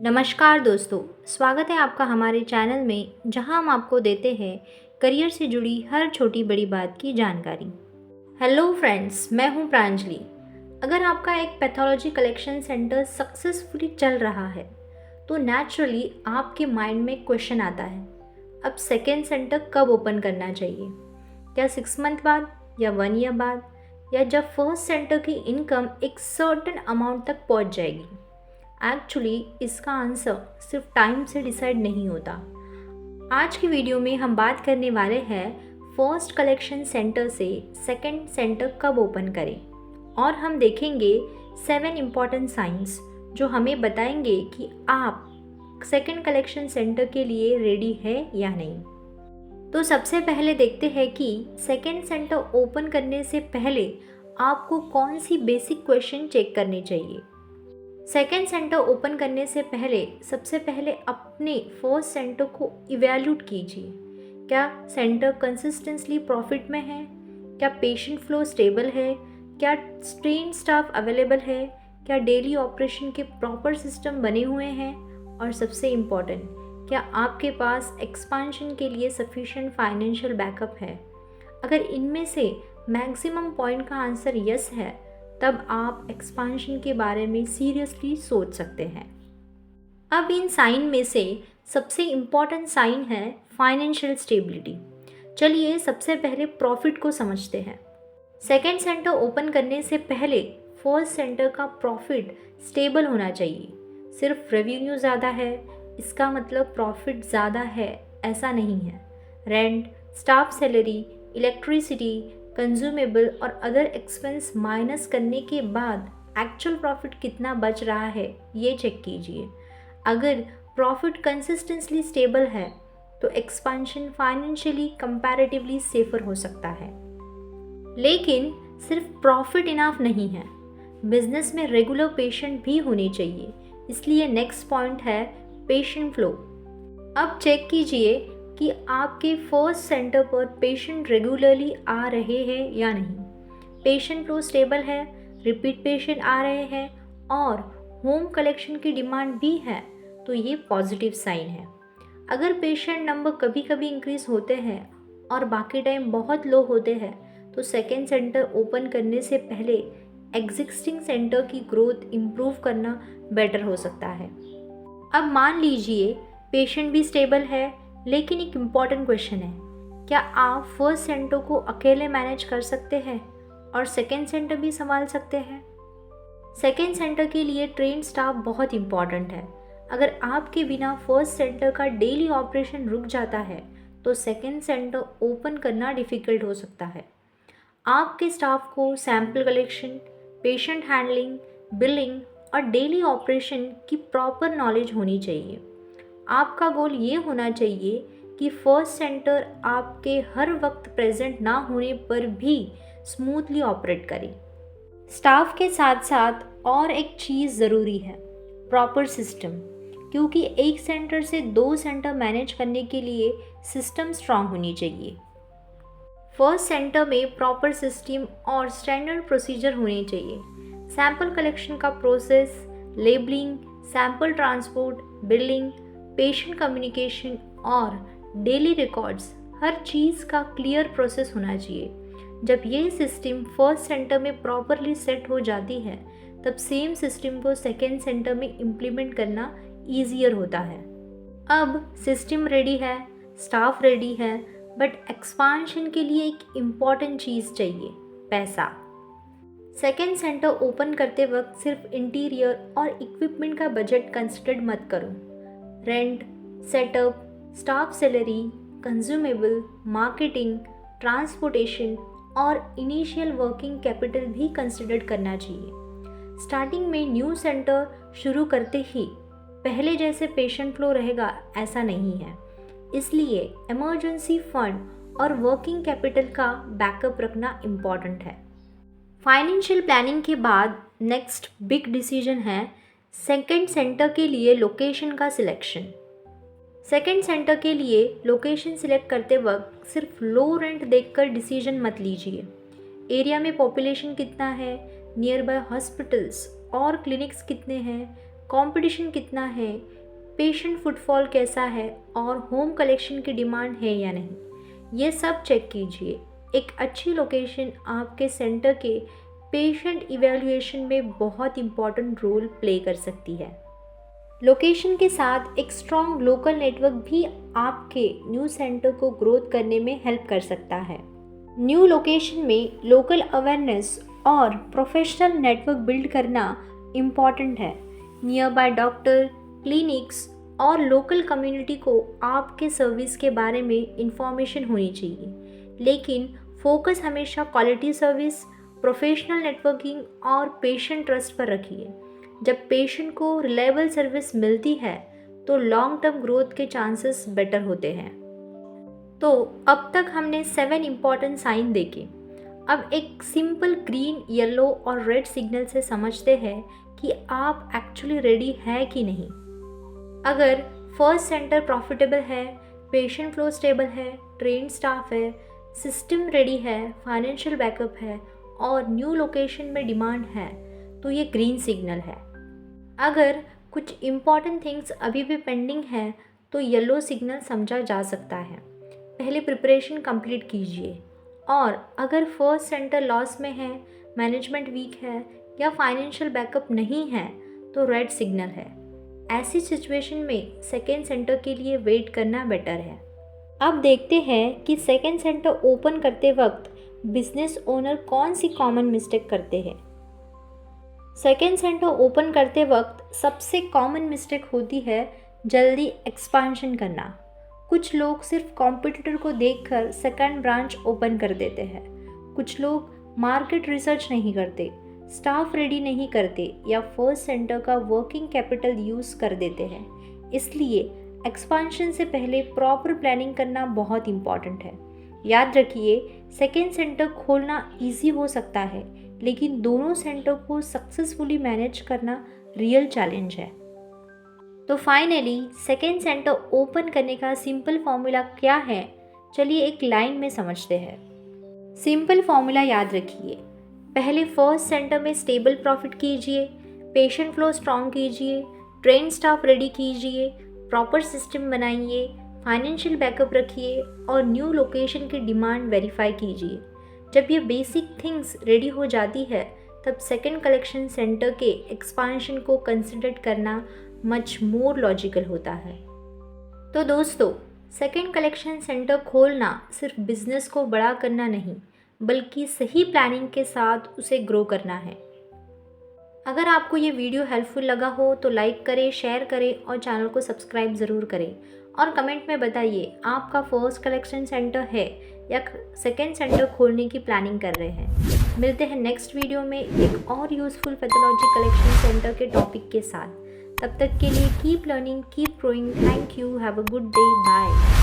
नमस्कार दोस्तों, स्वागत है आपका हमारे चैनल में जहां हम आपको देते हैं करियर से जुड़ी हर छोटी बड़ी बात की जानकारी। हेलो फ्रेंड्स, मैं हूं प्रांजलि। अगर आपका एक पैथोलॉजी कलेक्शन सेंटर सक्सेसफुली चल रहा है तो नेचुरली आपके माइंड में क्वेश्चन आता है, अब सेकेंड सेंटर कब ओपन करना चाहिए? क्या 6 मंथ बाद या 1 ईयर बाद, या जब फर्स्ट सेंटर की इनकम एक सर्टेन अमाउंट तक पहुंच जाएगी? एक्चुअली इसका आंसर सिर्फ टाइम से डिसाइड नहीं होता। आज की वीडियो में हम बात करने वाले हैं फर्स्ट कलेक्शन सेंटर से सेकंड सेंटर कब ओपन करें, और हम देखेंगे 7 इम्पॉर्टेंट साइंस जो हमें बताएंगे कि आप सेकंड कलेक्शन सेंटर के लिए रेडी है या नहीं। तो सबसे पहले देखते हैं कि सेकंड सेंटर ओपन करने से पहले आपको कौन सी बेसिक क्वेश्चन चेक करने चाहिए। सेकेंड सेंटर ओपन करने से पहले सबसे पहले अपने फर्स्ट सेंटर को इवैल्यूएट कीजिए। क्या सेंटर कंसिस्टेंटली प्रॉफिट में है? क्या पेशेंट फ्लो स्टेबल है? क्या ट्रेन स्टाफ अवेलेबल है? क्या डेली ऑपरेशन के प्रॉपर सिस्टम बने हुए हैं? और सबसे इम्पॉर्टेंट, क्या आपके पास एक्सपांशन के लिए सफिशिएंट फाइनेंशियल बैकअप है? अगर इनमें से मैक्सिमम पॉइंट का आंसर यस है, तब आप एक्सपांशन के बारे में सीरियसली सोच सकते हैं। अब इन साइन में से सबसे इम्पॉर्टेंट साइन है फाइनेंशियल स्टेबिलिटी। चलिए सबसे पहले प्रॉफिट को समझते हैं। सेकेंड सेंटर ओपन करने से पहले फर्स्ट सेंटर का प्रॉफिट स्टेबल होना चाहिए। सिर्फ रेवेन्यू ज़्यादा है इसका मतलब प्रॉफिट ज़्यादा है ऐसा नहीं है। Rent, staff salary, electricity, consumable और अदर एक्सपेंस माइनस करने के बाद एक्चुअल प्रॉफिट कितना बच रहा है ये चेक कीजिए। अगर प्रॉफिट कंसिस्टेंटली स्टेबल है तो एक्सपांशन फाइनेंशियली कंपैरेटिवली सेफर हो सकता है। लेकिन सिर्फ प्रॉफिट इनफ नहीं है, बिजनेस में रेगुलर पेशेंट भी होने चाहिए। इसलिए नेक्स्ट पॉइंट है पेशेंट फ्लो। अब चेक कीजिए कि आपके फर्स्ट सेंटर पर पेशेंट रेगुलरली आ रहे हैं या नहीं। पेशेंट फ्लो स्टेबल है, रिपीट पेशेंट आ रहे हैं और होम कलेक्शन की डिमांड भी है तो ये पॉजिटिव साइन है। अगर पेशेंट नंबर कभी कभी इंक्रीज होते हैं और बाकी टाइम बहुत लो होते हैं तो सेकेंड सेंटर ओपन करने से पहले एग्जिस्टिंग सेंटर की ग्रोथ इम्प्रूव करना बेटर हो सकता है। अब मान लीजिए पेशेंट भी स्टेबल है, लेकिन एक इम्पॉर्टेंट क्वेश्चन है, क्या आप फर्स्ट सेंटर को अकेले मैनेज कर सकते हैं और सेकेंड सेंटर भी संभाल सकते हैं? सेकेंड सेंटर के लिए ट्रेन स्टाफ बहुत इम्पॉर्टेंट है। अगर आपके बिना फर्स्ट सेंटर का डेली ऑपरेशन रुक जाता है तो सेकेंड सेंटर ओपन करना डिफ़िकल्ट हो सकता है। आपके स्टाफ को sample collection, patient handling, billing और डेली ऑपरेशन की प्रॉपर नॉलेज होनी चाहिए। आपका गोल ये होना चाहिए कि फर्स्ट सेंटर आपके हर वक्त प्रेजेंट ना होने पर भी स्मूथली ऑपरेट करे। स्टाफ के साथ साथ और एक चीज़ ज़रूरी है, प्रॉपर सिस्टम, क्योंकि एक सेंटर से 2 सेंटर मैनेज करने के लिए सिस्टम स्ट्रांग होनी चाहिए। फर्स्ट सेंटर में प्रॉपर सिस्टम और स्टैंडर्ड प्रोसीजर होने चाहिए। सैंपल कलेक्शन का process, labelling, sample transport, billing, patient communication और डेली रिकॉर्ड्स, हर चीज़ का क्लियर प्रोसेस होना चाहिए। जब ये सिस्टम फर्स्ट सेंटर में प्रॉपरली सेट हो जाती है तब सेम सिस्टम को सेकेंड सेंटर में इम्प्लीमेंट करना ईजियर होता है। अब सिस्टम रेडी है, स्टाफ रेडी है, बट एक्सपांशन के लिए एक इम्पॉर्टेंट चीज़ चाहिए, पैसा। सेकेंड सेंटर ओपन करते वक्त सिर्फ इंटीरियर और इक्विपमेंट का बजट कंसिडर मत करो। Rent, setup, staff salary, consumable, marketing, transportation और इनिशियल वर्किंग कैपिटल भी कंसिडर करना चाहिए। स्टार्टिंग में न्यू सेंटर शुरू करते ही पहले जैसे पेशेंट फ्लो रहेगा ऐसा नहीं है, इसलिए इमरजेंसी फंड और वर्किंग कैपिटल का बैकअप रखना इम्पॉर्टेंट है। फाइनेंशियल प्लानिंग के बाद नेक्स्ट बिग डिसीजन है सेकेंड सेंटर के लिए लोकेशन का सिलेक्शन। सेकेंड सेंटर के लिए लोकेशन सिलेक्ट करते वक्त सिर्फ लो रेंट देखकर डिसीजन मत लीजिए। एरिया में पॉपुलेशन कितना है, नियर बाय हॉस्पिटल्स और क्लिनिक्स कितने हैं, कंपटीशन कितना है, पेशेंट फुटफॉल कैसा है और होम कलेक्शन की डिमांड है या नहीं, ये सब चेक कीजिए। एक अच्छी लोकेशन आपके सेंटर के पेशेंट इवैल्यूएशन में बहुत इम्पॉर्टेंट रोल प्ले कर सकती है। लोकेशन के साथ एक स्ट्रॉन्ग लोकल नेटवर्क भी आपके न्यू सेंटर को ग्रोथ करने में हेल्प कर सकता है। न्यू लोकेशन में लोकल अवेयरनेस और प्रोफेशनल नेटवर्क बिल्ड करना इम्पॉर्टेंट है। नियर बाय डॉक्टर, क्लिनिक्स और लोकल कम्युनिटी को आपके सर्विस के बारे में इंफॉर्मेशन होनी चाहिए, लेकिन फोकस हमेशा क्वालिटी सर्विस, प्रोफेशनल नेटवर्किंग और पेशेंट ट्रस्ट पर रखिए। जब पेशेंट को रिलायबल सर्विस मिलती है तो लॉन्ग टर्म ग्रोथ के चांसेस बेटर होते हैं। तो अब तक हमने 7 इम्पॉर्टेंट साइन देखे। अब एक सिंपल ग्रीन, येलो और रेड सिग्नल से समझते हैं कि आप एक्चुअली रेडी है कि नहीं। अगर फर्स्ट सेंटर प्रॉफिटेबल है, पेशेंट फ्लो स्टेबल है, ट्रेन स्टाफ है, सिस्टम रेडी है, फाइनेंशियल बैकअप है और न्यू लोकेशन में डिमांड है, तो ये ग्रीन सिग्नल है। अगर कुछ इम्पॉर्टेंट थिंग्स अभी भी पेंडिंग है तो येलो सिग्नल समझा जा सकता है। पहले प्रिपरेशन कंप्लीट कीजिए। और अगर फर्स्ट सेंटर लॉस में है, मैनेजमेंट वीक है या फाइनेंशियल बैकअप नहीं है तो रेड सिग्नल है। ऐसी सिचुएशन में सेकेंड सेंटर के लिए वेट करना बेटर है। अब देखते हैं कि सेकेंड सेंटर ओपन करते वक्त बिजनेस ओनर कौन सी कॉमन मिस्टेक करते हैं। सेकेंड सेंटर ओपन करते वक्त सबसे कॉमन मिस्टेक होती है जल्दी एक्सपांशन करना। कुछ लोग सिर्फ कॉम्पिटिटर को देखकर सेकंड ब्रांच ओपन कर देते हैं। कुछ लोग मार्केट रिसर्च नहीं करते, स्टाफ रेडी नहीं करते या फर्स्ट सेंटर का वर्किंग कैपिटल यूज़ कर देते हैं। इसलिए एक्सपांशन से पहले प्रॉपर प्लानिंग करना बहुत इम्पॉर्टेंट है। याद रखिए, सेकेंड सेंटर खोलना इजी हो सकता है, लेकिन दोनों सेंटर को सक्सेसफुली मैनेज करना रियल चैलेंज है। तो फाइनली सेकेंड सेंटर ओपन करने का सिंपल फॉर्मूला क्या है, चलिए एक लाइन में समझते हैं। सिंपल फॉर्मूला याद रखिए। पहले फर्स्ट सेंटर में स्टेबल प्रॉफिट कीजिए, पेशेंट फ्लो स्ट्रॉन्ग कीजिए, ट्रेन स्टाफ रेडी कीजिए, प्रॉपर सिस्टम बनाइए, फाइनेंशियल बैकअप रखिए और न्यू लोकेशन की डिमांड वेरीफाई कीजिए। जब ये बेसिक थिंग्स रेडी हो जाती है तब सेकेंड कलेक्शन सेंटर के एक्सपांशन को कंसिडर करना मच मोर लॉजिकल होता है। तो दोस्तों, सेकेंड कलेक्शन सेंटर खोलना सिर्फ बिजनेस को बड़ा करना नहीं, बल्कि सही प्लानिंग के साथ उसे ग्रो करना है। अगर आपको ये वीडियो हेल्पफुल लगा हो तो लाइक करें, शेयर करें और चैनल को सब्सक्राइब ज़रूर करें। और कमेंट में बताइए आपका फर्स्ट कलेक्शन सेंटर है या सेकेंड सेंटर खोलने की प्लानिंग कर रहे हैं। मिलते हैं नेक्स्ट वीडियो में एक और यूज़फुल पैथोलॉजी कलेक्शन सेंटर के टॉपिक के साथ। तब तक के लिए keep learning, keep growing. Thank you, have a good day, bye.